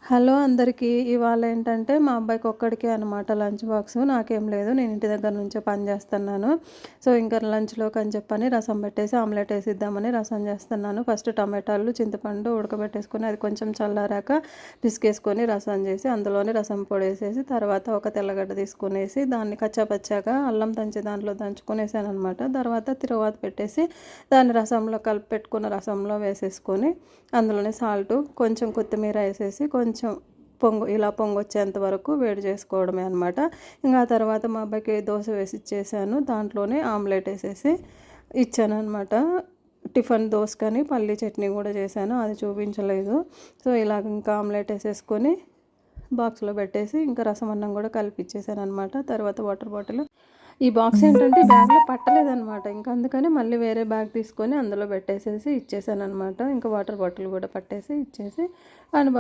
Hello అందరికీ. ఇవాళ ఏంటంటే మా అబ్బాయికి ఒక్కడికే అనమాట లంచ్ బాక్సు. నాకేం లేదు. నేను ఇంటి దగ్గర నుంచే పని చేస్తున్నాను. సో, ఇంకా లంచ్‌లోకి అని చెప్పని రసం పెట్టేసి ఆమ్లెట్ వేసిద్దామని రసం చేస్తున్నాను. ఫస్ట్ టమాటాలు, చింతపండు ఉడకబెట్టేసుకొని అది కొంచెం చల్లారాక పిసికేసుకొని రసం చేసి అందులోనే రసం పొడి వేసేసి తర్వాత ఒక తెల్లగడ్డ తీసుకునేసి దాన్ని కచ్చాపచ్చాగా అల్లం దంచి దాంట్లో దంచుకునేసానమాట. తర్వాత తిరువాత పెట్టేసి దాన్ని రసంలో కలిపి పెట్టుకున్న రసంలో వేసేసుకొని అందులోనే సాల్టు, కొంచెం కొత్తిమీర వేసేసి కొంచెం ఇలా పొంగొచ్చేంత వరకు వేడి చేసుకోవడమే అనమాట. ఇంకా ఆ తర్వాత మా అబ్బాయికి దోశ వేసి ఇచ్చేసాను. దాంట్లోనే ఆమ్లెట్ వేసేసి ఇచ్చానమాట. టిఫిన్ దోశ కానీ పల్లీ చట్నీ కూడా చేశాను, అది చూపించలేదు. సో, ఇలాగ ఇంకా ఆమ్లెట్ వేసేసుకొని బాక్స్లో పెట్టేసి ఇంకా రసం అన్నం కూడా కలిపి ఇచ్చేసాను అనమాట. తర్వాత వాటర్ బాటిల్, ఈ బాక్స్ ఏంటంటే బ్యాగ్లో పట్టలేదనమాట. ఇంకా అందుకని మళ్ళీ వేరే బ్యాగ్ తీసుకొని అందులో పెట్టేసేసి ఇచ్చేసాను అనమాట. ఇంకా వాటర్ బాటిల్ కూడా పట్టేసి ఇచ్చేసి అని